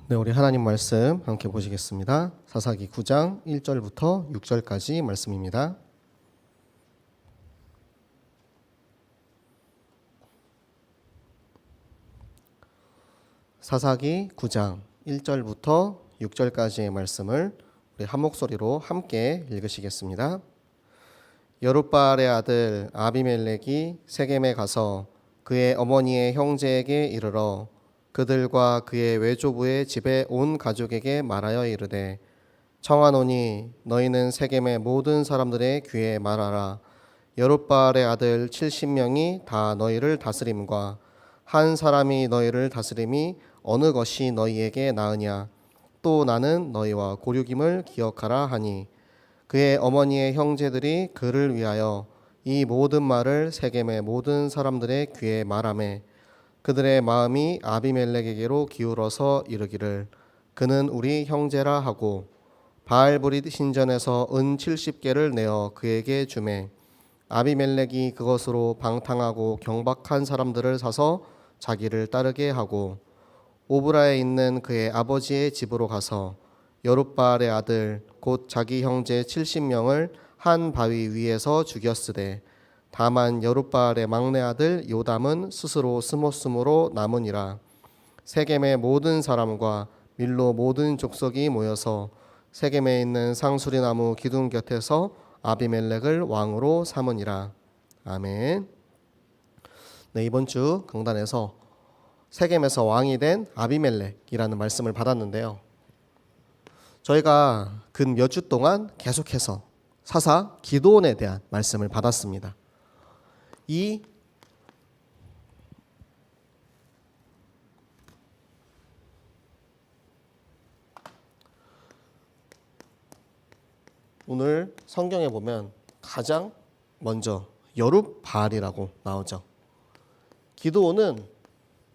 네, 우리 하나님 말씀 함께 보시겠습니다. 사사기 9장 1절부터 6절까지 말씀입니다. 사사기 9장 1절부터 6절까지의 말씀을 우리 한 목소리로 함께 읽으시겠습니다. 여룻바알의 아들 아비멜렉이 세겜에 가서 그의 어머니의 형제에게 이르러 그들과 그의 외조부의 집에 온 가족에게 말하여 이르되 청하노니 너희는 세겜의 모든 사람들의 귀에 말하라. 여룻바알의 아들 70명이 다 너희를 다스림과 한 사람이 너희를 다스림이 어느 것이 너희에게 나으냐. 또 나는 너희와 고륙임을 기억하라 하니 그의 어머니의 형제들이 그를 위하여 이 모든 말을 세겜의 모든 사람들의 귀에 말하매 그들의 마음이 아비멜렉에게로 기울어서 이르기를 그는 우리 형제라 하고 바알브릿 신전에서 은 70개를 내어 그에게 주매 아비멜렉이 그것으로 방탕하고 경박한 사람들을 사서 자기를 따르게 하고 오브라에 있는 그의 아버지의 집으로 가서 여룻바알의 아들 곧 자기 형제 70명을 한 바위 위에서 죽였으되 다만 여룻바알의 막내 아들 요담은 스스로 스모스므로 남으니라. 세겜의 모든 사람과 밀로 모든 족속이 모여서 세겜에 있는 상수리나무 기둥 곁에서 아비멜렉을 왕으로 삼으니라. 아멘. 네, 이번 주 강단에서 세겜에서 왕이 된 아비멜렉이라는 말씀을 받았는데요. 저희가 근 몇 주 동안 계속해서 사사 기드온에 대한 말씀을 받았습니다. 이 오늘 성경에 보면 가장 먼저 여룻바알이라고 나오죠. 기드온은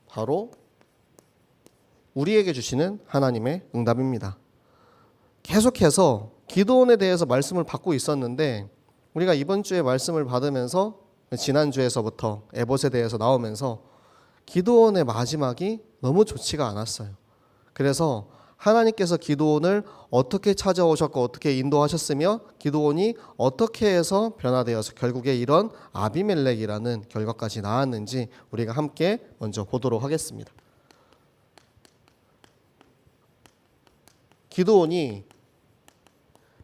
바로 우리에게 주시는 하나님의 응답입니다. 계속해서 기드온에 대해서 말씀을 받고 있었는데 우리가 이번 주에 말씀을 받으면서 지난주에서부터 에봇에 대해서 나오면서 기드온의 마지막이 너무 좋지가 않았어요. 그래서 하나님께서 기드온을 어떻게 찾아오셨고 어떻게 인도하셨으며 기드온이 어떻게 해서 변화되어서 결국에 이런 아비멜렉이라는 결과까지 나왔는지 우리가 함께 먼저 보도록 하겠습니다. 기드온이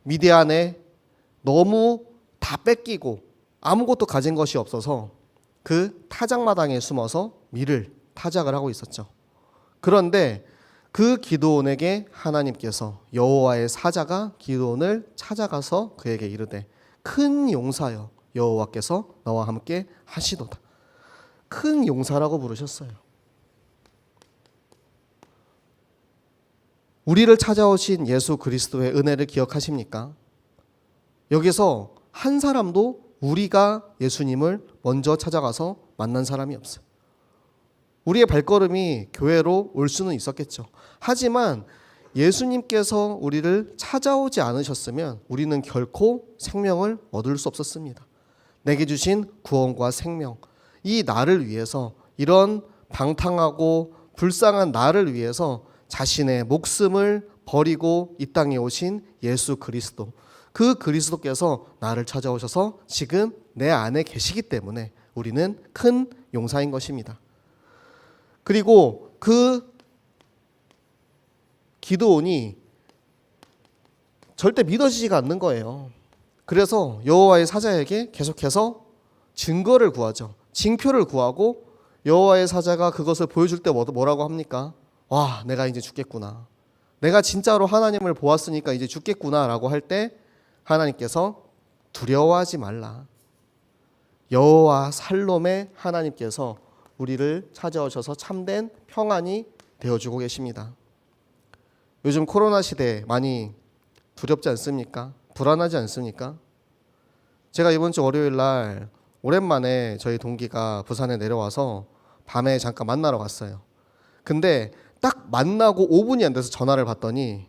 미디안에 너무 다 뺏기고 아무것도 가진 것이 없어서 그 타작마당에 숨어서 밀을 타작을 하고 있었죠. 그런데 그 기드온에게 하나님께서 여호와의 사자가 기드온을 찾아가서 그에게 이르되 큰 용사여 여호와께서 너와 함께 하시도다. 큰 용사라고 부르셨어요. 우리를 찾아오신 예수 그리스도의 은혜를 기억하십니까? 여기서 한 사람도 우리가 예수님을 먼저 찾아가서 만난 사람이 없어요. 우리의 발걸음이 교회로 올 수는 있었겠죠. 하지만 예수님께서 우리를 찾아오지 않으셨으면 우리는 결코 생명을 얻을 수 없었습니다. 내게 주신 구원과 생명, 이 나를 위해서 이런 방탕하고 불쌍한 나를 위해서 자신의 목숨을 버리고 이 땅에 오신 예수 그리스도, 그 그리스도께서 나를 찾아오셔서 지금 내 안에 계시기 때문에 우리는 큰 용사인 것입니다. 그리고 그 기드온이 절대 믿어지지가 않는 거예요. 그래서 여호와의 사자에게 계속해서 증거를 구하죠. 징표를 구하고 여호와의 사자가 그것을 보여줄 때 뭐라고 합니까? 와, 내가 이제 죽겠구나. 내가 진짜로 하나님을 보았으니까 이제 죽겠구나 라고 할 때 하나님께서 두려워하지 말라. 여호와 살롬의 하나님께서 우리를 찾아오셔서 참된 평안이 되어주고 계십니다. 요즘 코로나 시대 많이 두렵지 않습니까? 불안하지 않습니까? 제가 이번 주 월요일 날 오랜만에 저희 동기가 부산에 내려와서 밤에 잠깐 만나러 갔어요. 근데 딱 만나고 5분이 안 돼서 전화를 받더니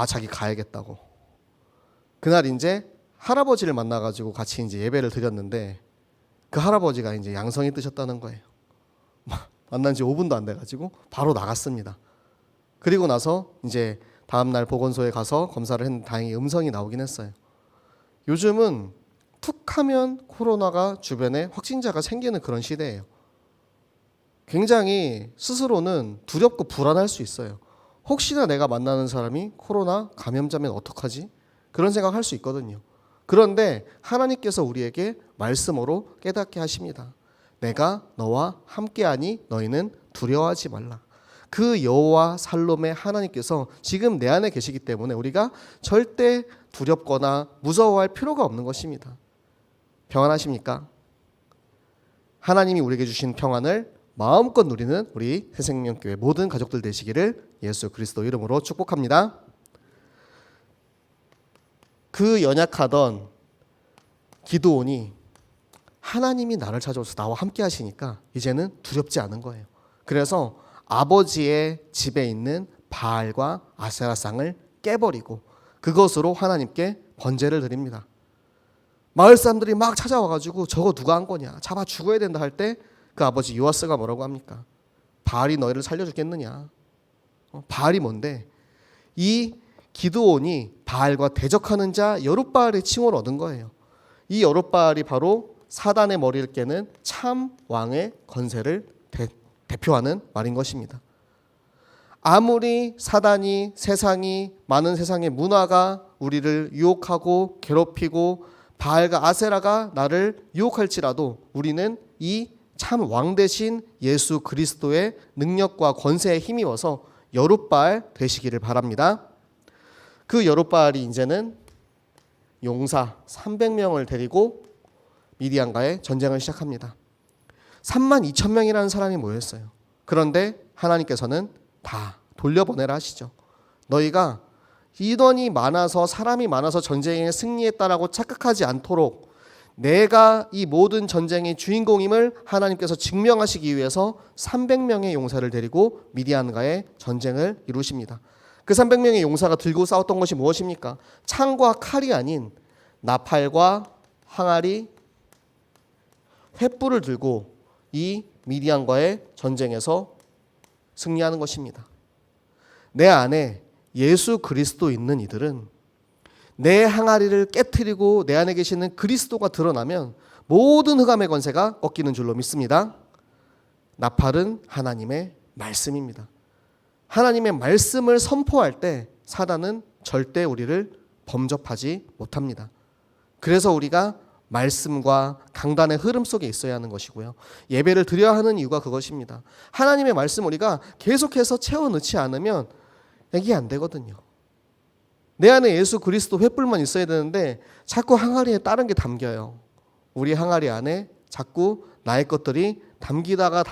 자기 가야겠다고. 그날 이제 할아버지를 만나가지고 같이 이제 예배를 드렸는데 그 할아버지가 이제 양성이 뜨셨다는 거예요. 만난 지 5분도 안 돼가지고 바로 나갔습니다. 그리고 나서 이제 다음날 보건소에 가서 검사를 했는데 다행히 음성이 나오긴 했어요. 요즘은 툭 하면 코로나가 주변에 확진자가 생기는 그런 시대예요. 굉장히 스스로는 두렵고 불안할 수 있어요. 혹시나 내가 만나는 사람이 코로나 감염자면 어떡하지? 그런 생각할 수 있거든요. 그런데 하나님께서 우리에게 말씀으로 깨닫게 하십니다. 내가 너와 함께하니 너희는 두려워하지 말라. 그 여호와 살롬의 하나님께서 지금 내 안에 계시기 때문에 우리가 절대 두렵거나 무서워할 필요가 없는 것입니다. 평안하십니까? 하나님이 우리에게 주신 평안을 마음껏 누리는 우리 새생명교회 모든 가족들 되시기를 예수 그리스도 이름으로 축복합니다. 그 연약하던 기드온이 하나님이 나를 찾아오셔서 나와 함께 하시니까 이제는 두렵지 않은 거예요. 그래서 아버지의 집에 있는 바알과 아세라상을 깨버리고 그것으로 하나님께 번제를 드립니다. 마을 사람들이 막 찾아와가지고 저거 누가 한 거냐, 잡아 죽어야 된다 할 때 그 아버지 요아스가 뭐라고 합니까? 바알이 너희를 살려주겠느냐? 바알이 뭔데? 이 기드온이 바알과 대적하는 자 여룻바알의 칭호를 얻은 거예요. 이 여룻바알이 바로 사단의 머리를 깨는 참 왕의 건세를 대표하는 말인 것입니다. 아무리 사단이 세상이 많은 세상의 문화가 우리를 유혹하고 괴롭히고 바알과 아세라가 나를 유혹할지라도 우리는 이 참 왕 대신 예수 그리스도의 능력과 권세에 힘입어서 여룻바알 되시기를 바랍니다. 그 여룻바알이 이제는 용사 300명을 데리고 미디안과의 전쟁을 시작합니다. 32,000명이라는 사람이 모였어요. 그런데 하나님께서는 다 돌려보내라 하시죠. 너희가 인원이 많아서 사람이 많아서 전쟁에 승리했다라고 착각하지 않도록 내가 이 모든 전쟁의 주인공임을 하나님께서 증명하시기 위해서 300명의 용사를 데리고 미디안과의 전쟁을 이루십니다. 그 300명의 용사가 들고 싸웠던 것이 무엇입니까? 창과 칼이 아닌 나팔과 항아리, 횃불을 들고 이 미디안과의 전쟁에서 승리하는 것입니다. 내 안에 예수 그리스도 있는 이들은 내 항아리를 깨트리고 내 안에 계시는 그리스도가 드러나면 모든 흑암의 권세가 꺾이는 줄로 믿습니다. 나팔은 하나님의 말씀입니다. 하나님의 말씀을 선포할 때 사단은 절대 우리를 범접하지 못합니다. 그래서 우리가 말씀과 강단의 흐름 속에 있어야 하는 것이고요. 예배를 드려야 하는 이유가 그것입니다. 하나님의 말씀 우리가 계속해서 채워 넣지 않으면 이게 안 되거든요. 내 안에 예수 그리스도 횃불만 있어야 되는데 자꾸 항아리에 다른 게 담겨요. 우리 항아리 안에 자꾸 나의 것들이 담기다가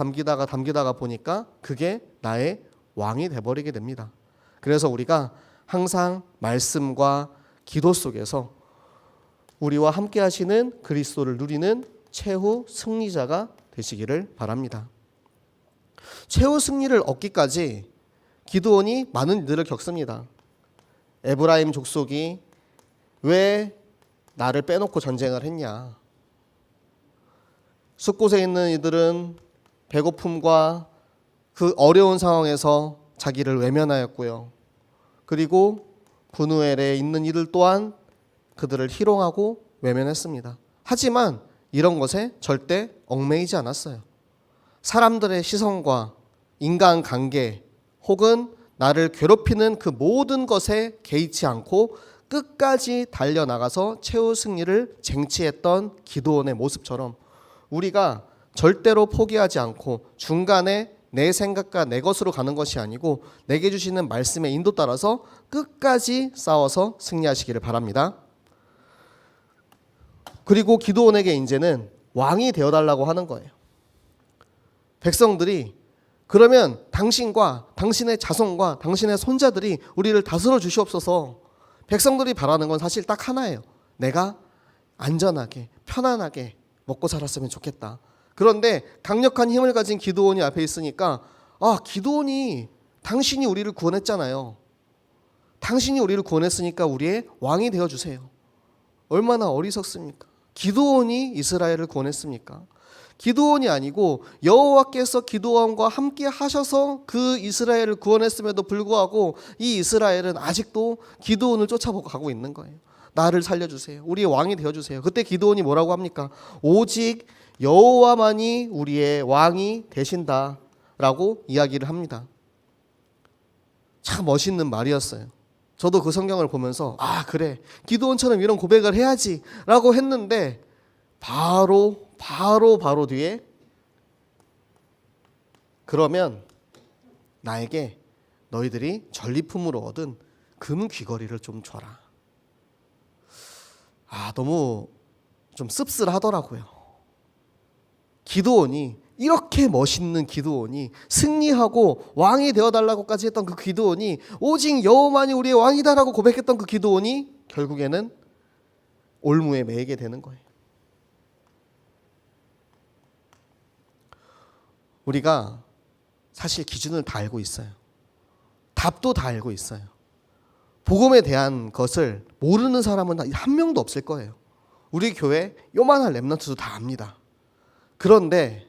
보니까 그게 나의 왕이 돼버리게 됩니다. 그래서 우리가 항상 말씀과 기도 속에서 우리와 함께 하시는 그리스도를 누리는 최후 승리자가 되시기를 바랍니다. 최후 승리를 얻기까지 기드온이 많은 일들을 겪습니다. 에브라임 족속이 왜 나를 빼놓고 전쟁을 했냐? 숲곳에 있는 이들은 배고픔과 그 어려운 상황에서 자기를 외면하였고요. 그리고 브누엘에 있는 이들 또한 그들을 희롱하고 외면했습니다. 하지만 이런 것에 절대 얽매이지 않았어요. 사람들의 시선과 인간관계 혹은 나를 괴롭히는 그 모든 것에 개의치 않고 끝까지 달려나가서 최후 승리를 쟁취했던 기드온의 모습처럼 우리가 절대로 포기하지 않고 중간에 내 생각과 내 것으로 가는 것이 아니고 내게 주시는 말씀의 인도 따라서 끝까지 싸워서 승리하시기를 바랍니다. 그리고 기드온에게 이제는 왕이 되어달라고 하는 거예요. 백성들이 그러면 당신과 당신의 자손과 당신의 손자들이 우리를 다스려 주시옵소서. 백성들이 바라는 건 사실 딱 하나예요. 내가 안전하게 편안하게 먹고 살았으면 좋겠다. 그런데 강력한 힘을 가진 기드온이 앞에 있으니까 기드온이 당신이 우리를 구원했잖아요. 당신이 우리를 구원했으니까 우리의 왕이 되어주세요. 얼마나 어리석습니까? 기드온이 이스라엘을 구원했습니까? 기드온이 아니고 여호와께서 기드온과 함께 하셔서 그 이스라엘을 구원했음에도 불구하고 이 이스라엘은 아직도 기드온을 쫓아보고 가고 있는 거예요. 나를 살려주세요. 우리의 왕이 되어주세요. 그때 기드온이 뭐라고 합니까? 오직 여호와만이 우리의 왕이 되신다라고 이야기를 합니다. 참 멋있는 말이었어요. 저도 그 성경을 보면서 아 그래 기드온처럼 이런 고백을 해야지 라고 했는데 바로 뒤에 그러면 나에게 너희들이 전리품으로 얻은 금 귀걸이를 좀 줘라. 아 너무 좀 씁쓸하더라고요. 기드온이 이렇게 멋있는 기드온이 승리하고 왕이 되어달라고까지 했던 그 기드온이 오직 여호와만이 우리의 왕이다라고 고백했던 그 기드온이 결국에는 올무에 매이게 되는 거예요. 우리가 사실 기준을 다 알고 있어요. 답도 다 알고 있어요. 복음에 대한 것을 모르는 사람은 한 명도 없을 거예요. 우리 교회 요만한 렘넌트도 다 압니다. 그런데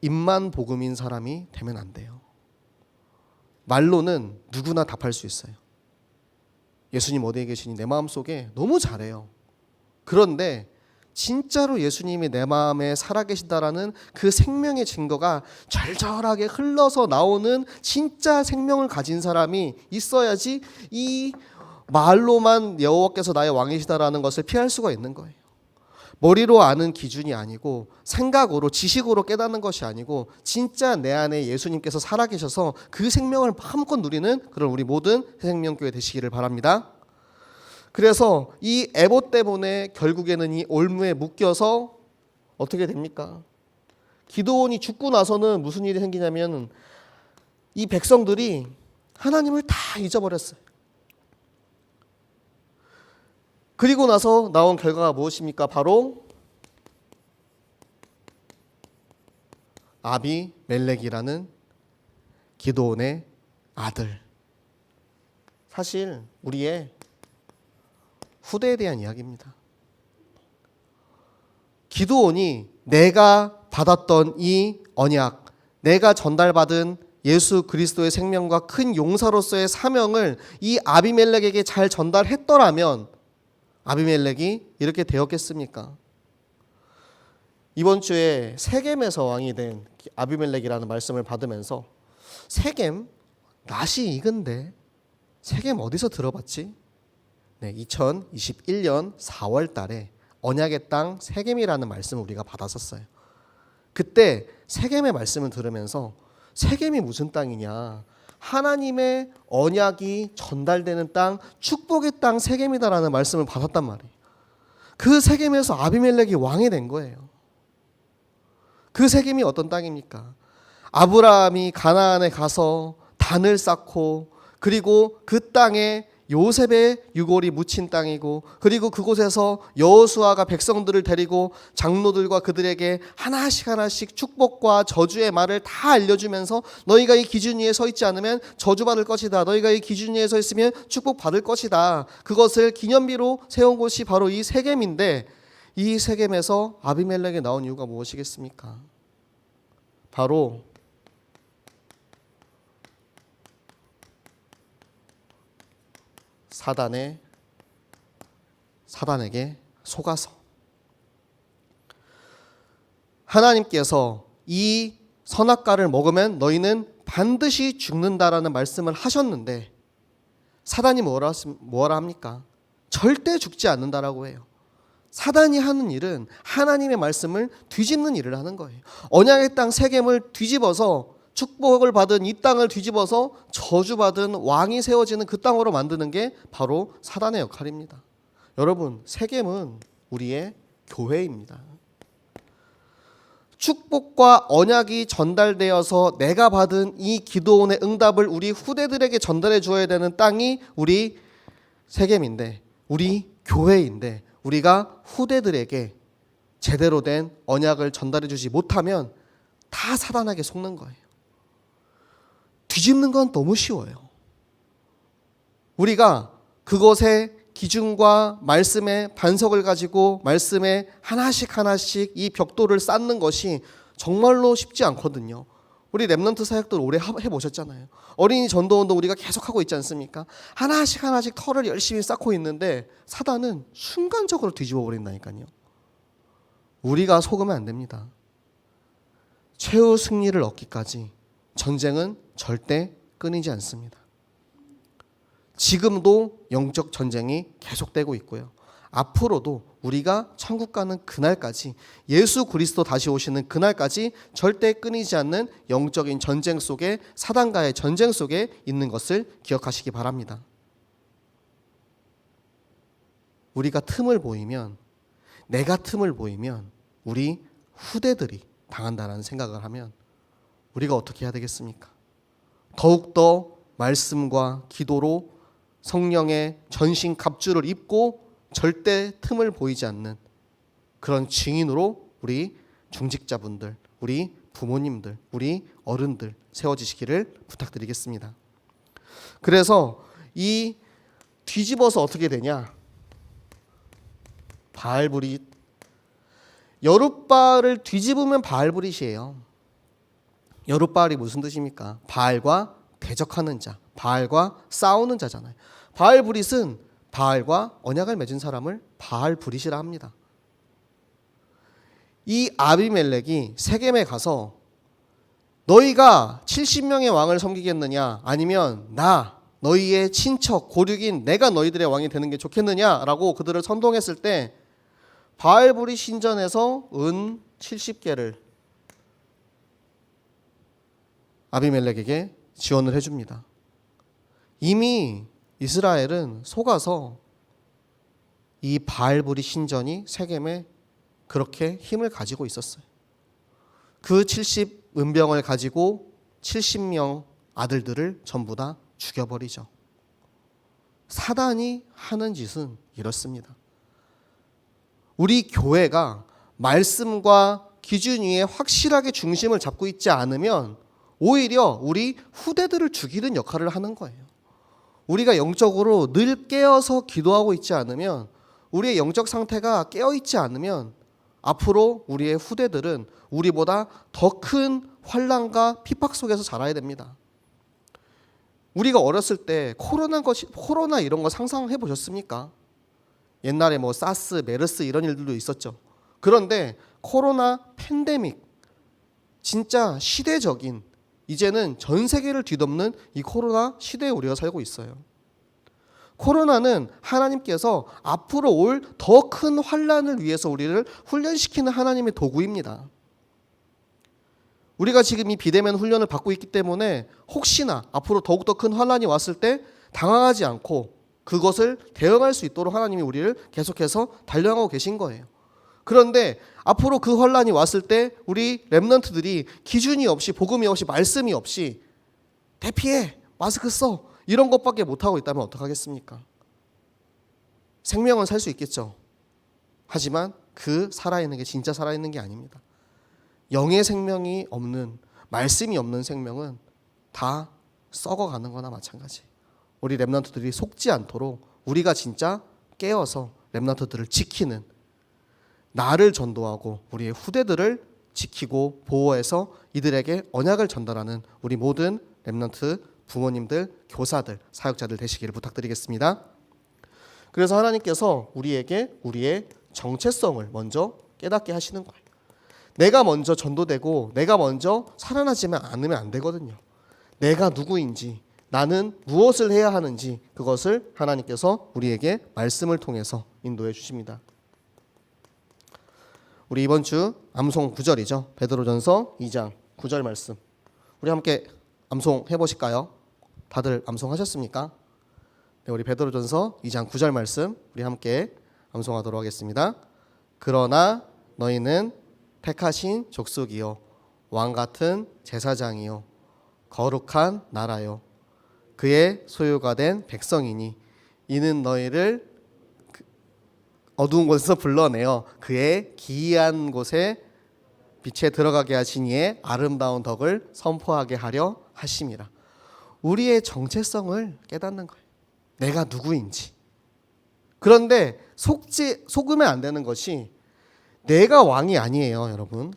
입만 복음인 사람이 되면 안 돼요. 말로는 누구나 답할 수 있어요. 예수님 어디에 계시니 내 마음속에 너무 잘해요. 그런데 진짜로 예수님이 내 마음에 살아계신다라는 그 생명의 증거가 절절하게 흘러서 나오는 진짜 생명을 가진 사람이 있어야지 이 말로만 여호와께서 나의 왕이시다라는 것을 피할 수가 있는 거예요. 머리로 아는 기준이 아니고 생각으로 지식으로 깨닫는 것이 아니고 진짜 내 안에 예수님께서 살아계셔서 그 생명을 마음껏 누리는 그런 우리 모든 새생명교회 되시기를 바랍니다. 그래서 이 에봇 때문에 결국에는 이 올무에 묶여서 어떻게 됩니까? 기드온이 죽고 나서는 무슨 일이 생기냐면 이 백성들이 하나님을 다 잊어버렸어요. 그리고 나서 나온 결과가 무엇입니까? 바로 아비멜렉이라는 기드온의 아들. 사실 우리의 후대에 대한 이야기입니다. 기드온이 내가 받았던 이 언약, 내가 전달받은 예수 그리스도의 생명과 큰 용사로서의 사명을 이 아비멜렉에게 잘 전달했더라면 아비멜렉이 이렇게 되었겠습니까? 이번 주에 세겜에서 왕이 된 아비멜렉이라는 말씀을 받으면서 세겜 낯이 익은데 세겜 어디서 들어봤지? 네, 2021년 4월 달에 언약의 땅 세겜이라는 말씀을 우리가 받았었어요. 그때 세겜의 말씀을 들으면서 세겜이 무슨 땅이냐? 하나님의 언약이 전달되는 땅, 축복의 땅 세겜이다라는 말씀을 받았단 말이에요. 그 세겜에서 아비멜렉이 왕이 된 거예요. 그 세겜이 어떤 땅입니까? 아브라함이 가나안에 가서 단을 쌓고 그리고 그 땅에 요셉의 유골이 묻힌 땅이고 그리고 그곳에서 여호수아가 백성들을 데리고 장로들과 그들에게 하나씩 축복과 저주의 말을 다 알려주면서 너희가 이 기준 위에 서 있지 않으면 저주받을 것이다. 너희가 이 기준 위에 서 있으면 축복받을 것이다. 그것을 기념비로 세운 곳이 바로 이 세겜인데 이 세겜에서 아비멜렉이 나온 이유가 무엇이겠습니까? 바로 사단에게 속아서 하나님께서 이 선악과를 먹으면 너희는 반드시 죽는다라는 말씀을 하셨는데 사단이 뭐라 합니까? 절대 죽지 않는다라고 해요. 사단이 하는 일은 하나님의 말씀을 뒤집는 일을 하는 거예요. 언약의 땅 세겜을 뒤집어서 축복을 받은 이 땅을 뒤집어서 저주받은 왕이 세워지는 그 땅으로 만드는 게 바로 사단의 역할입니다. 여러분, 세겜은 우리의 교회입니다. 축복과 언약이 전달되어서 내가 받은 이 기도원의 응답을 우리 후대들에게 전달해 주어야 되는 땅이 우리 세겜인데, 우리 교회인데, 우리가 후대들에게 제대로 된 언약을 전달해 주지 못하면 다 사단에게 속는 거예요. 뒤집는 건 너무 쉬워요. 우리가 그것에 기준과 말씀의 반석을 가지고 말씀에 하나씩 이 벽돌을 쌓는 것이 정말로 쉽지 않거든요. 우리 렘넌트 사역들 오래 해보셨잖아요. 어린이 전도운동 우리가 계속하고 있지 않습니까? 하나씩 터를 열심히 쌓고 있는데 사단은 순간적으로 뒤집어 버린다니까요. 우리가 속으면 안 됩니다. 최후 승리를 얻기까지 전쟁은 절대 끊이지 않습니다. 지금도 영적 전쟁이 계속되고 있고요. 앞으로도 우리가 천국 가는 그날까지, 예수 그리스도 다시 오시는 그날까지 절대 끊이지 않는 영적인 전쟁 속에, 사단과의 전쟁 속에 있는 것을 기억하시기 바랍니다. 우리가 틈을 보이면, 내가 틈을 보이면 우리 후대들이 당한다는 생각을 하면 우리가 어떻게 해야 되겠습니까? 더욱더 말씀과 기도로 성령의 전신 갑주를 입고 절대 틈을 보이지 않는 그런 증인으로 우리 중직자분들, 우리 부모님들, 우리 어른들 세워지시기를 부탁드리겠습니다. 그래서 이 뒤집어서 어떻게 되냐? 바알브릿, 여룻바알을 뒤집으면 바알브릿이에요. 여룻바알이 무슨 뜻입니까? 바알과 대적하는 자, 바알과 싸우는 자잖아요. 바알브릿은 바알과 언약을 맺은 사람을 바알브릿이라 합니다. 이 아비멜렉이 세겜에 가서 너희가 70명의 왕을 섬기겠느냐, 아니면 나 너희의 친척 고륙인 내가 너희들의 왕이 되는 게 좋겠느냐라고 그들을 선동했을 때 바알브릿 신전에서 은 70개를 아비멜렉에게 지원을 해줍니다. 이미 이스라엘은 속아서 이 바알브릿 신전이 세겜에 그렇게 힘을 가지고 있었어요. 그 70 은병을 가지고 70명 아들들을 전부 다 죽여버리죠. 사단이 하는 짓은 이렇습니다. 우리 교회가 말씀과 기준 위에 확실하게 중심을 잡고 있지 않으면 오히려 우리 후대들을 죽이는 역할을 하는 거예요. 우리가 영적으로 늘 깨어서 기도하고 있지 않으면, 우리의 영적 상태가 깨어있지 않으면 앞으로 우리의 후대들은 우리보다 더 큰 환난과 핍박 속에서 자라야 됩니다. 우리가 어렸을 때 코로나 이런 거 상상해 보셨습니까? 옛날에 뭐 사스, 메르스 이런 일들도 있었죠. 그런데 코로나 팬데믹, 진짜 시대적인, 이제는 전 세계를 뒤덮는 이 코로나 시대에 우리가 살고 있어요. 코로나는 하나님께서 앞으로 올 더 큰 환난을 위해서 우리를 훈련시키는 하나님의 도구입니다. 우리가 지금 이 비대면 훈련을 받고 있기 때문에 혹시나 앞으로 더욱더 큰 환난이 왔을 때 당황하지 않고 그것을 대응할 수 있도록 하나님이 우리를 계속해서 단련하고 계신 거예요. 그런데 앞으로 그 환난이 왔을 때 우리 렘넌트들이 기준이 없이, 복음이 없이, 말씀이 없이 대피해, 마스크 써, 이런 것밖에 못하고 있다면 어떡하겠습니까? 생명은 살 수 있겠죠. 하지만 그 살아있는 게 진짜 살아있는 게 아닙니다. 영의 생명이 없는, 말씀이 없는 생명은 다 썩어가는 거나 마찬가지. 우리 렘넌트들이 속지 않도록 우리가 진짜 깨어서 렘넌트들을 지키는, 나를 전도하고 우리의 후대들을 지키고 보호해서 이들에게 언약을 전달하는 우리 모든 렘넌트 부모님들, 교사들, 사역자들 되시기를 부탁드리겠습니다. 그래서 하나님께서 우리에게 우리의 정체성을 먼저 깨닫게 하시는 거예요. 내가 먼저 전도되고 내가 먼저 살아나지만 않으면 안 되거든요. 내가 누구인지, 나는 무엇을 해야 하는지, 그것을 하나님께서 우리에게 말씀을 통해서 인도해 주십니다. 우리 이번 주 암송 9절이죠. 베드로전서 2장 9절 말씀. 우리 함께 암송해 보실까요? 다들 암송하셨습니까? 네, 우리 베드로전서 2장 9절 말씀 우리 함께 암송하도록 하겠습니다. 그러나 너희는 택하신 족속이요 왕 같은 제사장이요 거룩한 나라요 그의 소유가 된 백성이니 이는 너희를 어두운 곳에서 불러내어 그의 기이한 곳에 빛에 들어가게 하신 이의 아름다운 덕을 선포하게 하려 하심이라. 우리의 정체성을 깨닫는 거예요. 내가 누구인지, 그런데 속으면 안 되는 것이 내가 왕이 아니에요, 여러분.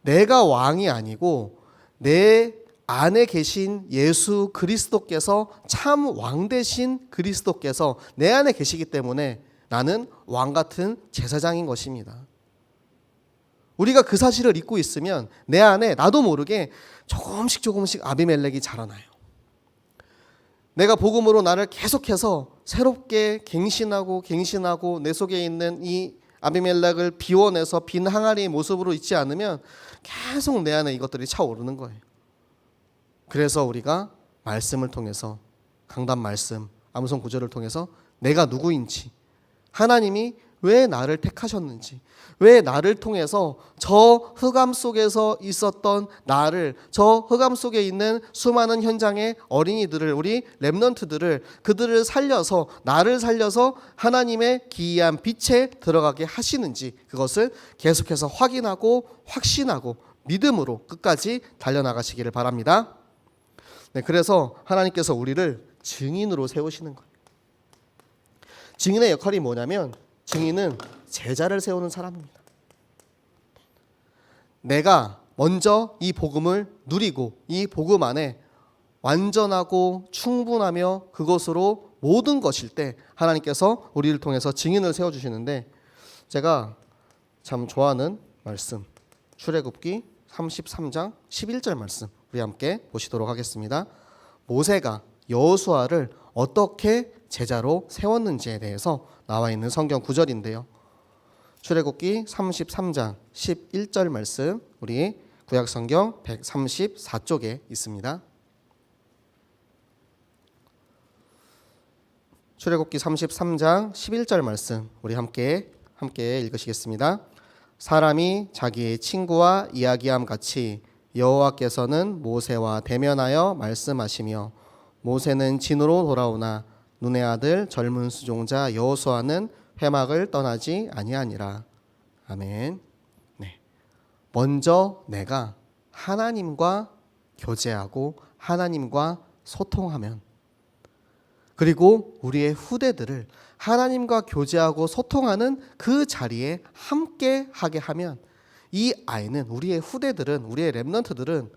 내가 왕이 아니고 내 안에 계신 예수 그리스도께서 참 왕 되신 그리스도께서 내 안에 계시기 때문에 나는 왕 같은 제사장인 것입니다. 우리가 그 사실을 잊고 있으면 내 안에 나도 모르게 조금씩 아비멜렉이 자라나요. 내가 복음으로 나를 계속해서 새롭게 갱신하고 내 속에 있는 이 아비멜렉을 비워내서 빈 항아리의 모습으로 있지 않으면 계속 내 안에 이것들이 차오르는 거예요. 그래서 우리가 말씀을 통해서, 강단 말씀, 암송 구절을 통해서 내가 누구인지, 하나님이 왜 나를 택하셨는지, 왜 나를 통해서 저 흑암 속에서 있었던 나를, 저 흑암 속에 있는 수많은 현장의 어린이들을, 우리 렘넌트들을, 그들을 살려서, 나를 살려서 하나님의 기이한 빛에 들어가게 하시는지, 그것을 계속해서 확인하고 확신하고 믿음으로 끝까지 달려나가시기를 바랍니다. 네, 그래서 하나님께서 우리를 증인으로 세우시는 거예요. 증인의 역할이 뭐냐면, 증인은 제자를 세우는 사람입니다. 내가 먼저 이 복음을 누리고 이 복음 안에 완전하고 충분하며 그것으로 모든 것일 때 하나님께서 우리를 통해서 증인을 세워주시는데, 제가 참 좋아하는 말씀, 출애굽기 33장 11절 말씀 우리 함께 보시도록 하겠습니다. 모세가 여호수아를 어떻게 제자로 세웠는지에 대해서 나와 있는 성경 구절인데요. 출애굽기 33장 11절 말씀 우리 구약성경 134쪽에 있습니다. 출애굽기 33장 11절 말씀 우리 함께 읽으시겠습니다. 사람이 자기의 친구와 이야기함 같이 여호와께서는 모세와 대면하여 말씀하시며 모세는 진으로 돌아오나 눈의 아들 젊은 수종자 여호수아는 회막을 떠나지 아니하니라. 아멘. 네. 먼저 내가 하나님과 교제하고 하나님과 소통하면, 그리고 우리의 후대들을 하나님과 교제하고 소통하는 그 자리에 함께 하게 하면, 이 아이는, 우리의 후대들은, 우리의 렘넌트들은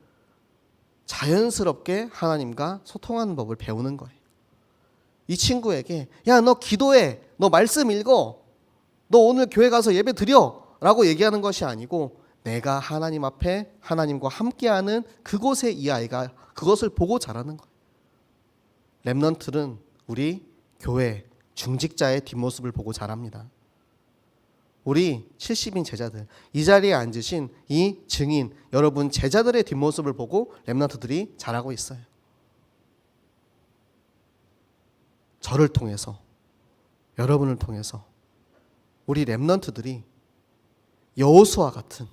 자연스럽게 하나님과 소통하는 법을 배우는 거예요. 이 친구에게 야, 너 기도해, 너 말씀 읽어, 너 오늘 교회 가서 예배 드려 라고 얘기하는 것이 아니고, 내가 하나님 앞에 하나님과 함께하는 그곳에 이 아이가 그것을 보고 자라는 거예요. 렘넌트는 우리 교회 중직자의 뒷모습을 보고 자랍니다. 우리 70인 제자들, 이 자리에 앉으신 이 증인, 여러분 제자들의 뒷모습을 보고 렘넌트들이 자라고 있어요. 저를 통해서, 여러분을 통해서 우리 렘넌트들이 여호수아 같은,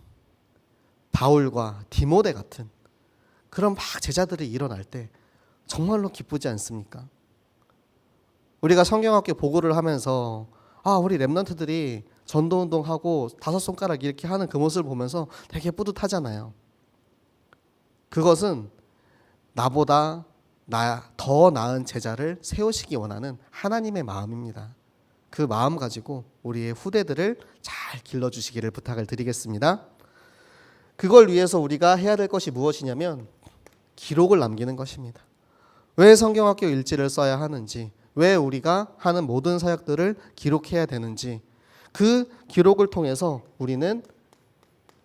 바울과 디모데 같은 그런 막 제자들이 일어날 때 정말로 기쁘지 않습니까? 우리가 성경학교 보고를 하면서 우리 렘넌트들이 전도운동하고 5손가락 이렇게 하는 그 모습을 보면서 되게 뿌듯하잖아요. 그것은 나보다 더 나은 제자를 세우시기 원하는 하나님의 마음입니다. 그 마음 가지고 우리의 후대들을 잘 길러주시기를 부탁을 드리겠습니다. 그걸 위해서 우리가 해야 될 것이 무엇이냐면 기록을 남기는 것입니다. 왜 성경학교 일지를 써야 하는지, 왜 우리가 하는 모든 사역들을 기록해야 되는지, 그 기록을 통해서 우리는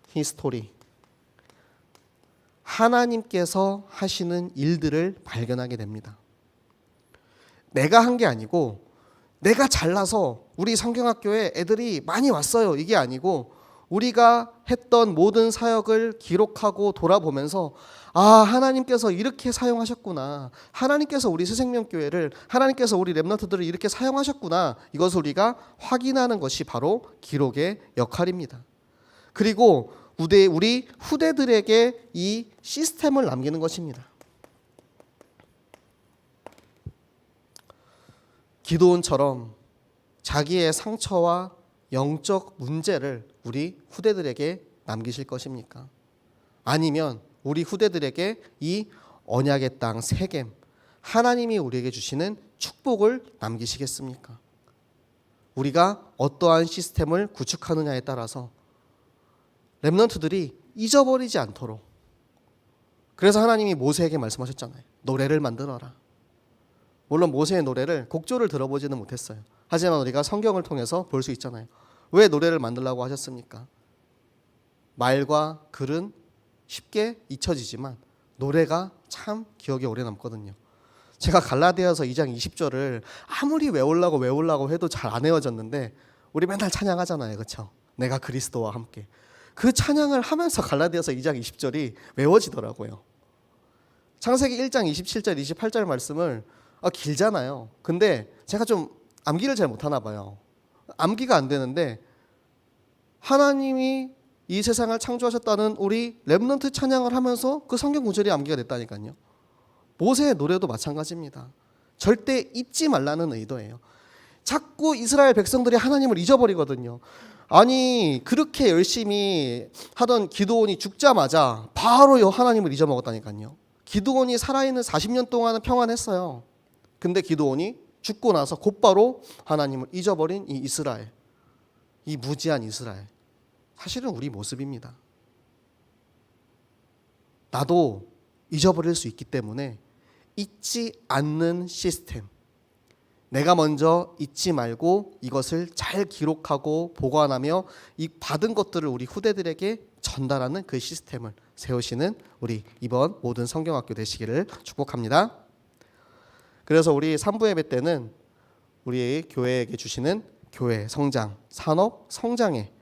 히스토리, 하나님께서 하시는 일들을 발견하게 됩니다. 내가 한 게 아니고, 내가 잘나서 우리 성경학교에 애들이 많이 왔어요, 이게 아니고, 우리가 했던 모든 사역을 기록하고 돌아보면서 하나님께서 이렇게 사용하셨구나, 하나님께서 우리 새생명교회를, 하나님께서 우리 렘넌트들을 이렇게 사용하셨구나, 이것을 우리가 확인하는 것이 바로 기록의 역할입니다. 그리고 우리 후대들에게 이 시스템을 남기는 것입니다. 기도원처럼 자기의 상처와 영적 문제를 우리 후대들에게 남기실 것입니까? 아니면 우리 후대들에게 이 언약의 땅 세겜, 하나님이 우리에게 주시는 축복을 남기시겠습니까? 우리가 어떠한 시스템을 구축하느냐에 따라서 렘넌트들이 잊어버리지 않도록, 그래서 하나님이 모세에게 말씀하셨잖아요. 노래를 만들어라. 물론 모세의 노래를 곡조를 들어보지는 못했어요. 하지만 우리가 성경을 통해서 볼 수 있잖아요. 왜 노래를 만들라고 하셨습니까? 말과 글은 쉽게 잊혀지지만 노래가 참 기억에 오래 남거든요. 제가 갈라디아서 2장 20절을 아무리 외우려고 해도 잘 안 외워졌는데 우리 맨날 찬양하잖아요. 그렇죠? 내가 그리스도와 함께. 그 찬양을 하면서 갈라디아서 2장 20절이 외워지더라고요. 창세기 1장 27절 28절 말씀을 길잖아요. 근데 제가 좀 암기를 잘 못하나 봐요. 암기가 안 되는데 하나님이 이 세상을 창조하셨다는 우리 렘넌트 찬양을 하면서 그 성경 구절이 암기가 됐다니까요. 모세의 노래도 마찬가지입니다. 절대 잊지 말라는 의도예요. 자꾸 이스라엘 백성들이 하나님을 잊어버리거든요. 아니 그렇게 열심히 하던 기드온이 죽자마자 바로 하나님을 잊어먹었다니까요. 기드온이 살아있는 40년 동안은 평안했어요. 근데 기드온이 죽고 나서 곧바로 하나님을 잊어버린 이 이스라엘, 이 무지한 이스라엘, 사실은 우리 모습입니다. 나도 잊어버릴 수 있기 때문에 잊지 않는 시스템, 내가 먼저 잊지 말고 이것을 잘 기록하고 보관하며 이 받은 것들을 우리 후대들에게 전달하는 그 시스템을 세우시는 우리 이번 모든 성경학교 되시기를 축복합니다. 그래서 우리 3부 예배 때는 우리 교회에게 주시는 교회 성장, 산업 성장의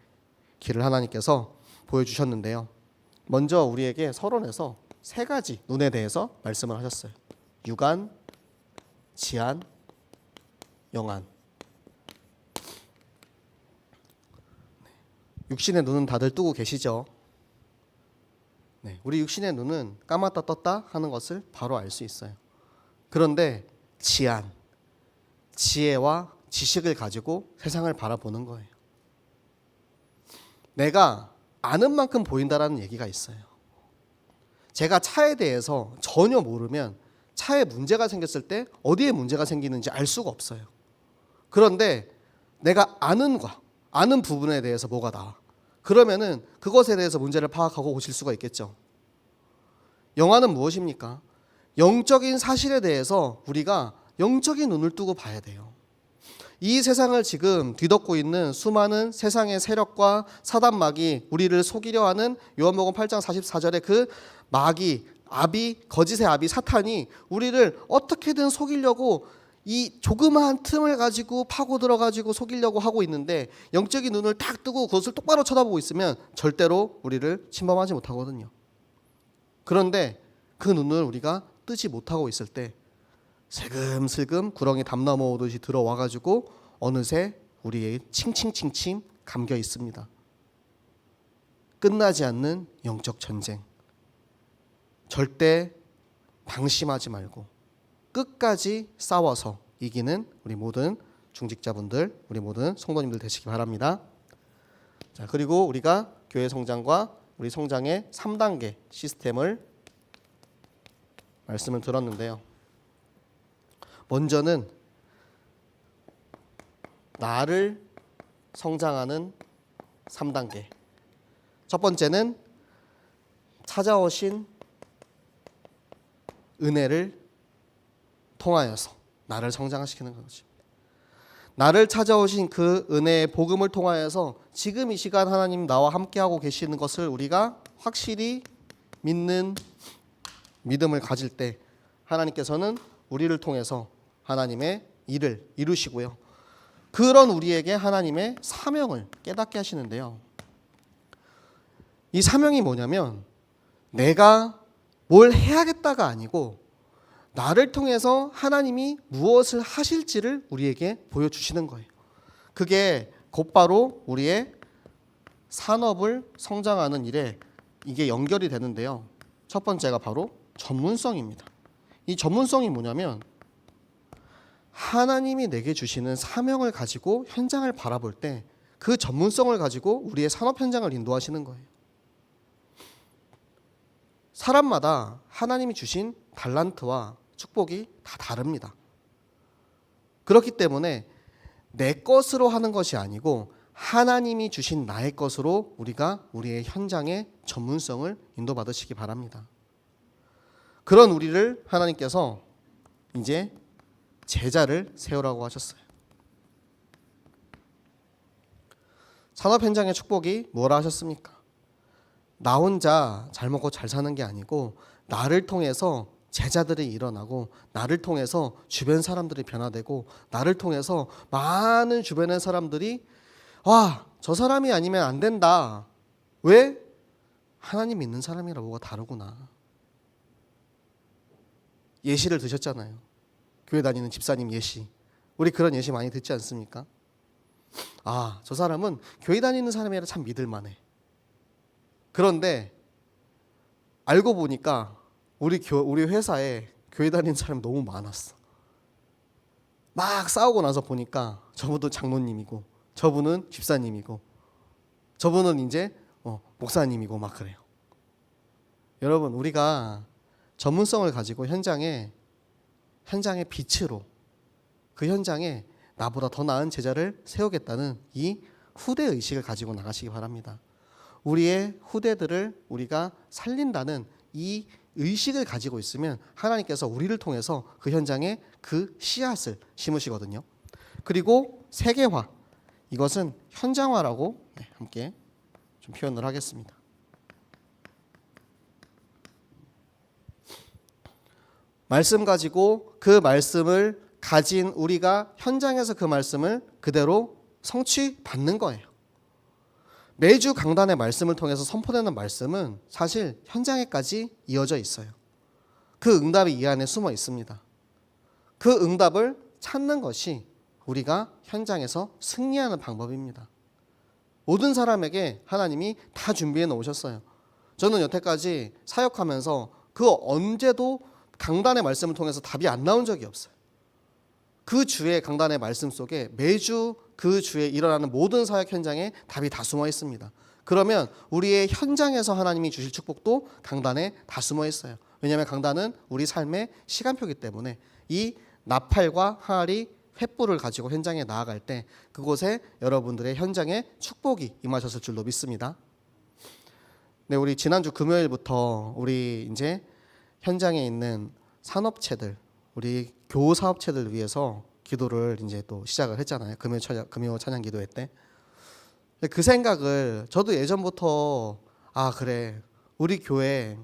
길을 하나님께서 보여주셨는데요. 먼저 우리에게 서론에서 3가지 눈에 대해서 말씀을 하셨어요. 육안, 지안, 영안. 육신의 눈은 다들 뜨고 계시죠? 네, 우리 육신의 눈은 감았다 떴다 하는 것을 바로 알 수 있어요. 그런데 지안, 지혜와 지식을 가지고 세상을 바라보는 거예요. 내가 아는 만큼 보인다라는 얘기가 있어요. 제가 차에 대해서 전혀 모르면 차에 문제가 생겼을 때 어디에 문제가 생기는지 알 수가 없어요. 그런데 내가 아는 부분에 대해서 뭐가 나와. 그러면은 그것에 대해서 문제를 파악하고 고칠 수가 있겠죠. 영화는 무엇입니까? 영적인 사실에 대해서 우리가 영적인 눈을 뜨고 봐야 돼요. 이 세상을 지금 뒤덮고 있는 수많은 세상의 세력과 사단마귀, 우리를 속이려 하는 요한복음 8장 44절의 그 마귀, 거짓의 아비 사탄이 우리를 어떻게든 속이려고 이 조그마한 틈을 가지고 파고 들어가지고 속이려고 하고 있는데, 영적인 눈을 딱 뜨고 그것을 똑바로 쳐다보고 있으면 절대로 우리를 침범하지 못하거든요. 그런데 그 눈을 우리가 뜨지 못하고 있을 때 슬금슬금 구렁이 담 넘어오듯이 들어와가지고 어느새 우리의 칭칭칭칭 감겨 있습니다. 끝나지 않는 영적 전쟁. 절대 방심하지 말고 끝까지 싸워서 이기는 우리 모든 중직자분들, 우리 모든 성도님들 되시기 바랍니다. 자, 그리고 우리가 교회 성장과 우리 성장의 3단계 시스템을 말씀을 들었는데요. 먼저는 나를 성장하는 3단계. 첫 번째는 찾아오신 은혜를 통하여서 나를 성장시키는 것입니다. 나를 찾아오신 그 은혜의 복음을 통하여서 지금 이 시간 하나님 나와 함께하고 계시는 것을 우리가 확실히 믿는 믿음을 가질 때 하나님께서는 우리를 통해서 하나님의 일을 이루시고요. 그런 우리에게 하나님의 사명을 깨닫게 하시는데요. 이 사명이 뭐냐면 내가 뭘 해야겠다가 아니고 나를 통해서 하나님이 무엇을 하실지를 우리에게 보여주시는 거예요. 그게 곧바로 우리의 산업을 성장하는 일에 이게 연결이 되는데요. 첫 번째가 바로 전문성입니다. 이 전문성이 뭐냐면 하나님이 내게 주시는 사명을 가지고 현장을 바라볼 때 그 전문성을 가지고 우리의 산업 현장을 인도하시는 거예요. 사람마다 하나님이 주신 달란트와 축복이 다 다릅니다. 그렇기 때문에 내 것으로 하는 것이 아니고 하나님이 주신 나의 것으로 우리가 우리의 현장의 전문성을 인도받으시기 바랍니다. 그런 우리를 하나님께서 이제 제자를 세우라고 하셨어요. 산업 현장의 축복이 뭐라 하셨습니까? 나 혼자 잘 먹고 잘 사는 게 아니고 나를 통해서 제자들이 일어나고 나를 통해서 주변 사람들이 변화되고 나를 통해서 많은 주변의 사람들이 와, 저 사람이 아니면 안 된다. 왜? 하나님 믿는 사람이라 뭐가 다르구나. 예시를 드셨잖아요. 교회 다니는 집사님 예시. 우리 그런 예시 많이 듣지 않습니까? 아, 저 사람은 교회 다니는 사람이라 참 믿을만해. 그런데 알고 보니까 우리 회사에 교회 다니는 사람이 너무 많았어. 막 싸우고 나서 보니까 저분도 장로님이고 저분은 집사님이고 저분은 이제 목사님이고 막 그래요. 여러분, 우리가 전문성을 가지고 현장의 빛으로 그 현장에 나보다 더 나은 제자를 세우겠다는 이 후대 의식을 가지고 나가시기 바랍니다. 우리의 후대들을 우리가 살린다는 이 의식을 가지고 있으면 하나님께서 우리를 통해서 그 현장에 그 씨앗을 심으시거든요. 그리고 세계화, 이것은 현장화라고 함께 좀 표현을 하겠습니다. 말씀 가지고 그 말씀을 가진 우리가 현장에서 그 말씀을 그대로 성취받는 거예요. 매주 강단의 말씀을 통해서 선포되는 말씀은 사실 현장에까지 이어져 있어요. 그 응답이 이 안에 숨어 있습니다. 그 응답을 찾는 것이 우리가 현장에서 승리하는 방법입니다. 모든 사람에게 하나님이 다 준비해 놓으셨어요. 저는 여태까지 사역하면서 그 언제도 강단의 말씀을 통해서 답이 안 나온 적이 없어요. 그 주의 강단의 말씀 속에 매주 그 주에 일어나는 모든 사역 현장에 답이 다 숨어 있습니다. 그러면 우리의 현장에서 하나님이 주실 축복도 강단에 다 숨어 있어요. 왜냐하면 강단은 우리 삶의 시간표이기 때문에 이 나팔과 항아리 횃불을 가지고 현장에 나아갈 때 그곳에 여러분들의 현장에 축복이 임하셨을 줄로 믿습니다. 네, 우리 지난주 금요일부터 우리 이제 현장에 있는 산업체들, 우리 교사업체들 위해서 기도를 이제 또 시작을 했잖아요. 금요 찬양 기도회 때. 그 생각을 저도 예전부터 그래, 우리 교회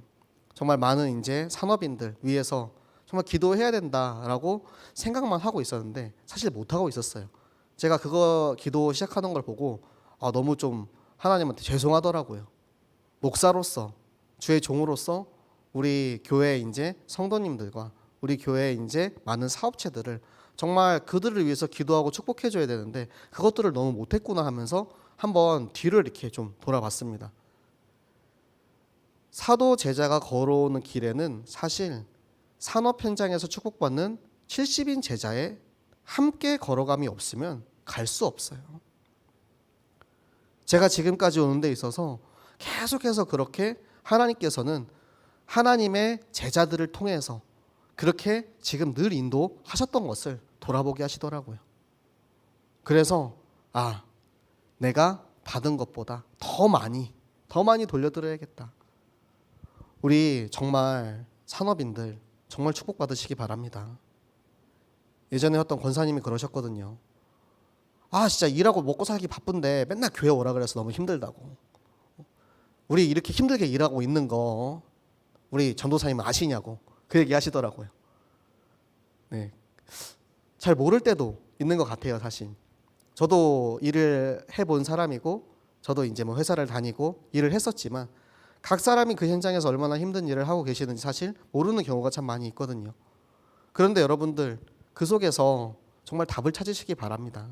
정말 많은 이제 산업인들 위해서 정말 기도해야 된다라고 생각만 하고 있었는데 사실 못 하고 있었어요. 제가 그거 기도 시작하는 걸 보고 너무 좀 하나님한테 죄송하더라고요. 목사로서, 주의 종으로서 우리 교회 이제 성도님들과 우리 교회 이제 많은 사업체들을 정말 그들을 위해서 기도하고 축복해 줘야 되는데 그것들을 너무 못했구나 하면서 한번 뒤를 이렇게 좀 돌아봤습니다. 사도 제자가 걸어오는 길에는 사실 산업 현장에서 축복받는 70인 제자의 함께 걸어감이 없으면 갈 수 없어요. 제가 지금까지 오는 데 있어서 계속해서 그렇게 하나님께서는 하나님의 제자들을 통해서 그렇게 지금 늘 인도하셨던 것을 돌아보게 하시더라고요. 그래서 내가 받은 것보다 더 많이 돌려드려야겠다. 우리 정말 산업인들 정말 축복받으시기 바랍니다. 예전에 어떤 권사님이 그러셨거든요. 진짜 일하고 먹고 살기 바쁜데 맨날 교회 오라 그래서 너무 힘들다고. 우리 이렇게 힘들게 일하고 있는 거 우리 전도사님 아시냐고 그 얘기 하시더라고요. 네, 잘 모를 때도 있는 것 같아요. 사실 저도 일을 해본 사람이고 저도 이제 뭐 회사를 다니고 일을 했었지만 각 사람이 그 현장에서 얼마나 힘든 일을 하고 계시는지 사실 모르는 경우가 참 많이 있거든요. 그런데 여러분들 그 속에서 정말 답을 찾으시기 바랍니다.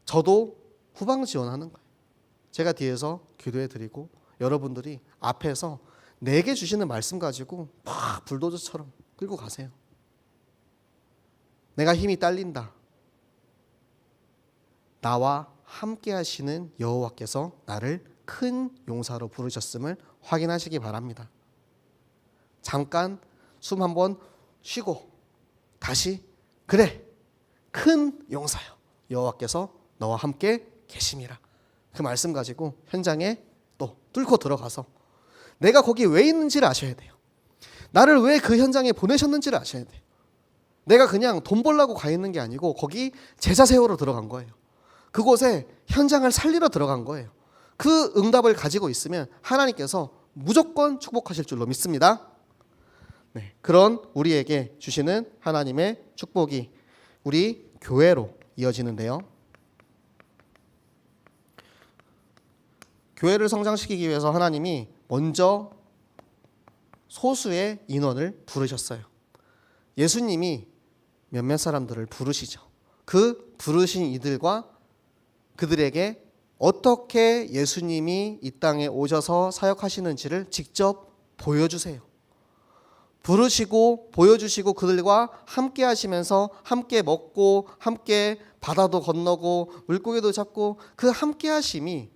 저도 후방 지원하는 거예요. 제가 뒤에서 기도해 드리고 여러분들이 앞에서 내게 주시는 말씀 가지고 막 불도저처럼 끌고 가세요. 내가 힘이 딸린다. 나와 함께 하시는 여호와께서 나를 큰 용사로 부르셨음을 확인하시기 바랍니다. 잠깐 숨 한번 쉬고 다시 그래 큰 용사여 여호와께서 너와 함께 계심이라. 그 말씀 가지고 현장에 또 뚫고 들어가서 내가 거기 왜 있는지를 아셔야 돼요. 나를 왜 그 현장에 보내셨는지를 아셔야 돼요. 내가 그냥 돈 벌려고 가 있는 게 아니고 거기 제자 세우러 들어간 거예요. 그곳에 현장을 살리러 들어간 거예요. 그 응답을 가지고 있으면 하나님께서 무조건 축복하실 줄로 믿습니다. 네, 그런 우리에게 주시는 하나님의 축복이 우리 교회로 이어지는데요. 교회를 성장시키기 위해서 하나님이 먼저 소수의 인원을 부르셨어요. 예수님이 몇몇 사람들을 부르시죠. 그 부르신 이들과 그들에게 어떻게 예수님이 이 땅에 오셔서 사역하시는지를 직접 보여주세요. 부르시고 보여주시고 그들과 함께 하시면서 함께 먹고 함께 바다도 건너고 물고기도 잡고 그 함께 하심이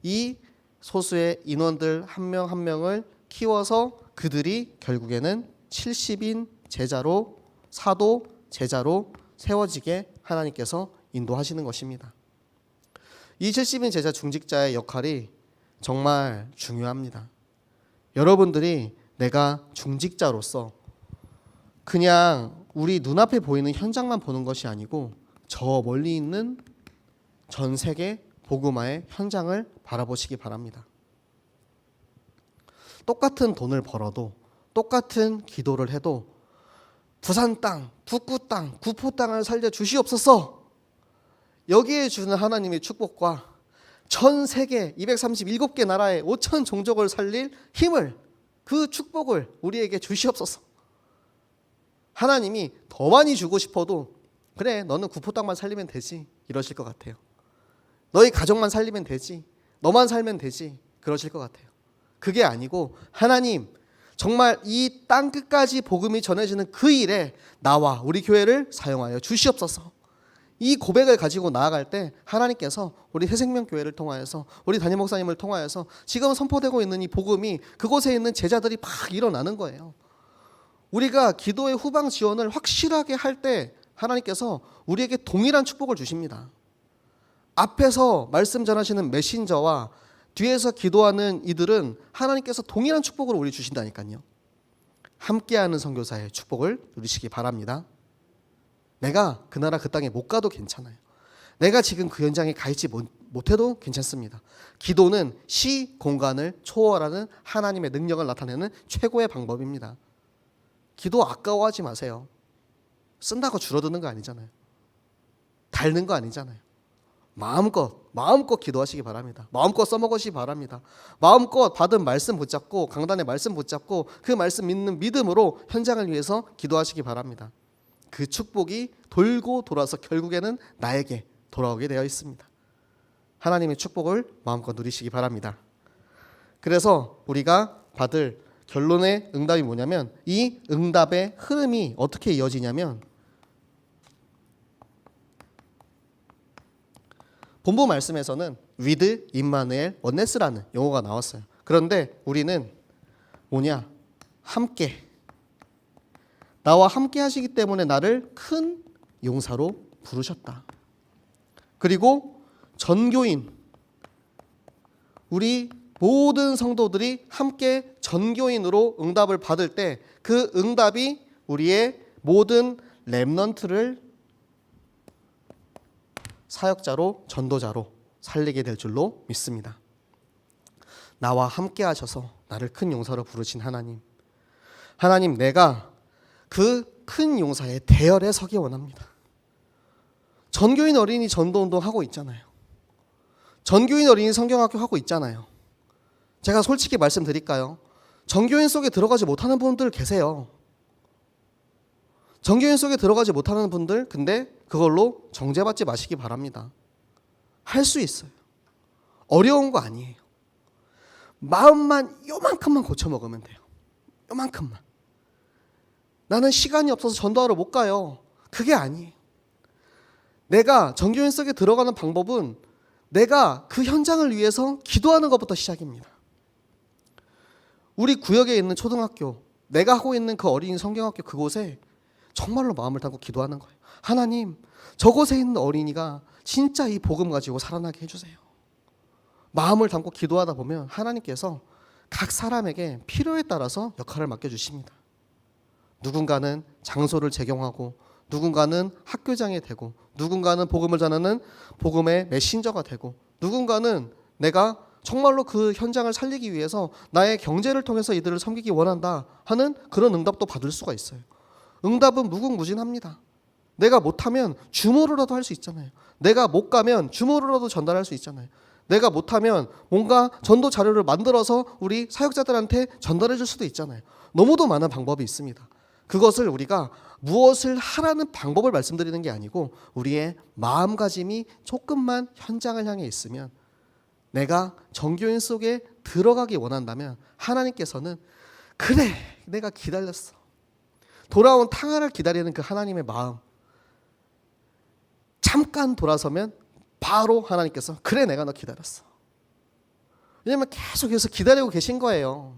이 소수의 인원들 한 명 한 명을 키워서 그들이 결국에는 70인 제자로 사도 제자로 세워지게 하나님께서 인도하시는 것입니다. 이 70인 제자 중직자의 역할이 정말 중요합니다. 여러분들이 내가 중직자로서 그냥 우리 눈앞에 보이는 현장만 보는 것이 아니고 저 멀리 있는 전 세계 복음화의 현장을 바라보시기 바랍니다. 똑같은 돈을 벌어도 똑같은 기도를 해도 부산 땅, 북구 땅, 구포 땅을 살려 주시옵소서. 여기에 주는 하나님의 축복과 전 세계 237개 나라의 5천 종족을 살릴 힘을, 그 축복을 우리에게 주시옵소서. 하나님이 더 많이 주고 싶어도 그래 너는 구포 땅만 살리면 되지 이러실 것 같아요. 너희 가족만 살리면 되지, 너만 살면 되지 그러실 것 같아요. 그게 아니고 하나님 정말 이 땅 끝까지 복음이 전해지는 그 일에 나와 우리 교회를 사용하여 주시옵소서. 이 고백을 가지고 나아갈 때 하나님께서 우리 새생명교회를 통하여서 우리 담임 목사님을 통하여서 지금 선포되고 있는 이 복음이 그곳에 있는 제자들이 막 일어나는 거예요. 우리가 기도의 후방 지원을 확실하게 할 때 하나님께서 우리에게 동일한 축복을 주십니다. 앞에서 말씀 전하시는 메신저와 뒤에서 기도하는 이들은 하나님께서 동일한 축복을 우리 주신다니까요. 함께하는 선교사의 축복을 누리시기 바랍니다. 내가 그 나라 그 땅에 못 가도 괜찮아요. 내가 지금 그 현장에 가 있지 못해도 괜찮습니다. 기도는 시 공간을 초월하는 하나님의 능력을 나타내는 최고의 방법입니다. 기도 아까워하지 마세요. 쓴다고 줄어드는 거 아니잖아요. 닳는 거 아니잖아요. 마음껏 기도하시기 바랍니다. 마음껏 써먹으시기 바랍니다. 마음껏 받은 말씀 붙잡고 강단의 말씀 붙잡고 그 말씀 믿는 믿음으로 현장을 위해서 기도하시기 바랍니다. 그 축복이 돌고 돌아서 결국에는 나에게 돌아오게 되어 있습니다. 하나님의 축복을 마음껏 누리시기 바랍니다. 그래서 우리가 받을 결론의 응답이 뭐냐면 이 응답의 흐름이 어떻게 이어지냐면 본부 말씀에서는 with 임마누엘 원네스라는 용어가 나왔어요. 그런데 우리는 뭐냐? 함께. 나와 함께 하시기 때문에 나를 큰 용사로 부르셨다. 그리고 전교인, 우리 모든 성도들이 함께 전교인으로 응답을 받을 때 그 응답이 우리의 모든 렘넌트를 사역자로 전도자로 살리게 될 줄로 믿습니다. 나와 함께 하셔서 나를 큰 용사로 부르신 하나님, 내가 그 큰 용사의 대열에 서기 원합니다. 전교인 어린이 전도운동 하고 있잖아요. 전교인 어린이 성경학교 하고 있잖아요. 제가 솔직히 말씀드릴까요? 전교인 속에 들어가지 못하는 분들 계세요. 전교인 속에 들어가지 못하는 분들, 근데 그걸로 정죄받지 마시기 바랍니다. 할 수 있어요. 어려운 거 아니에요. 마음만 요만큼만 고쳐 먹으면 돼요. 요만큼만. 나는 시간이 없어서 전도하러 못 가요. 그게 아니에요. 내가 전교인 속에 들어가는 방법은 내가 그 현장을 위해서 기도하는 것부터 시작입니다. 우리 구역에 있는 초등학교, 내가 하고 있는 그 어린이 성경학교 그곳에 정말로 마음을 담고 기도하는 거예요. 하나님, 저곳에 있는 어린이가 진짜 이 복음 가지고 살아나게 해주세요. 마음을 담고 기도하다 보면 하나님께서 각 사람에게 필요에 따라서 역할을 맡겨주십니다. 누군가는 장소를 제공하고, 누군가는 학교장이 되고, 누군가는 복음을 전하는 복음의 메신저가 되고, 누군가는 내가 정말로 그 현장을 살리기 위해서 나의 경제를 통해서 이들을 섬기기 원한다 하는 그런 응답도 받을 수가 있어요. 응답은 무궁무진합니다. 내가 못하면 주모로라도 할 수 있잖아요. 내가 못 가면 주모로라도 전달할 수 있잖아요. 내가 못하면 뭔가 전도 자료를 만들어서 우리 사역자들한테 전달해 줄 수도 있잖아요. 너무도 많은 방법이 있습니다. 그것을 우리가 무엇을 하라는 방법을 말씀드리는 게 아니고, 우리의 마음가짐이 조금만 현장을 향해 있으면, 내가 정교인 속에 들어가기 원한다면 하나님께서는 그래, 내가 기다렸어. 돌아온 탕아를 기다리는 그 하나님의 마음, 잠깐 돌아서면 바로 하나님께서 그래, 내가 너 기다렸어. 왜냐하면 계속해서 기다리고 계신 거예요.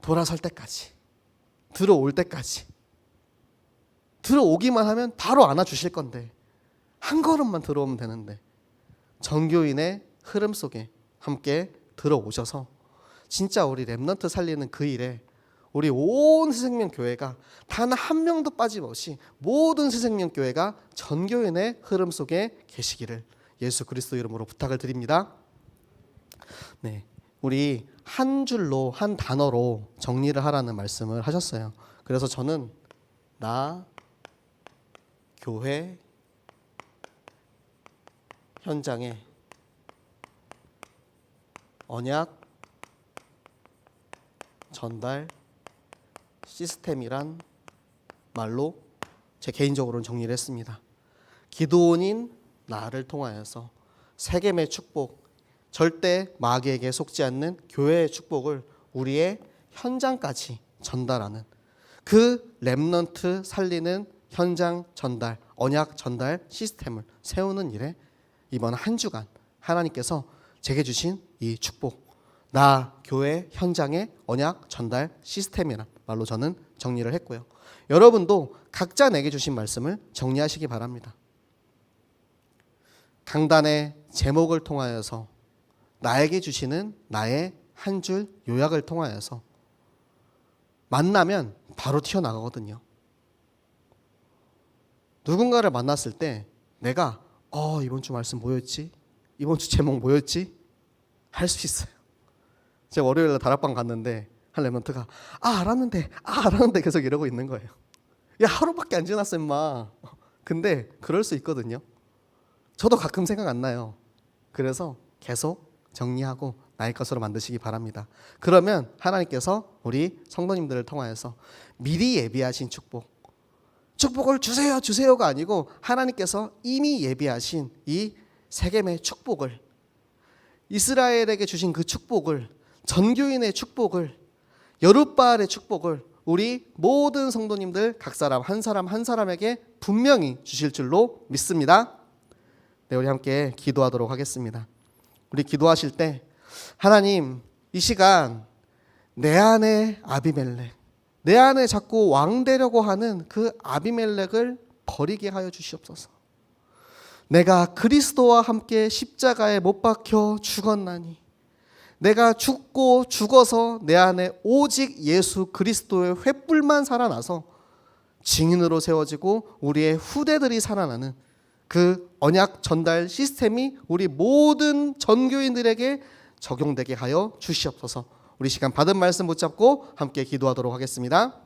돌아설 때까지, 들어올 때까지. 들어오기만 하면 바로 안아주실 건데, 한 걸음만 들어오면 되는데, 정교인의 흐름 속에 함께 들어오셔서 진짜 우리 렘넌트 살리는 그 일에 우리 온 새생명교회가 단 한 명도 빠짐없이 모든 새생명교회가 전교인의 흐름 속에 계시기를 예수 그리스도 이름으로 부탁을 드립니다. 네, 우리 한 줄로, 한 단어로 정리를 하라는 말씀을 하셨어요. 그래서 저는 나, 교회, 현장에 언약, 전달, 시스템이란 말로 제 개인적으로는 정리를 했습니다. 기도원인 나를 통하여서 세겜의 축복, 절대 마귀에게 속지 않는 교회의 축복을 우리의 현장까지 전달하는, 그 렘넌트 살리는 현장 전달, 언약 전달 시스템을 세우는 일에 이번 한 주간 하나님께서 제게 주신 이 축복, 나 교회 현장의 언약 전달 시스템이란 말로 저는 정리를 했고요. 여러분도 각자 내게 주신 말씀을 정리하시기 바랍니다. 강단의 제목을 통하여서 나에게 주시는 나의 한 줄 요약을 통하여서 만나면 바로 튀어나가거든요. 누군가를 만났을 때 내가 이번 주 말씀 뭐였지? 이번 주 제목 뭐였지? 할 수 있어요. 제가 월요일에 다락방 갔는데 한 렘넌트가 알았는데 계속 이러고 있는 거예요. 야, 하루밖에 안 지났어 임마. 근데 그럴 수 있거든요. 저도 가끔 생각 안 나요. 그래서 계속 정리하고 나의 것으로 만드시기 바랍니다. 그러면 하나님께서 우리 성도님들을 통하여서 미리 예비하신 축복을 주세요가 아니고 하나님께서 이미 예비하신 이 세겜의 축복을, 이스라엘에게 주신 그 축복을, 전교인의 축복을, 여룻바알의 축복을 우리 모든 성도님들 각 사람 한 사람에게 분명히 주실 줄로 믿습니다. 네, 우리 함께 기도하도록 하겠습니다. 우리 기도하실 때 하나님, 이 시간 내 안에 아비멜렉, 내 안에 자꾸 왕 되려고 하는 그 아비멜렉을 버리게 하여 주시옵소서. 내가 그리스도와 함께 십자가에 못 박혀 죽었나니, 내가 죽고 죽어서 내 안에 오직 예수 그리스도의 횃불만 살아나서 증인으로 세워지고 우리의 후대들이 살아나는 그 언약 전달 시스템이 우리 모든 전교인들에게 적용되게 하여 주시옵소서. 우리 시간 받은 말씀 붙잡고 함께 기도하도록 하겠습니다.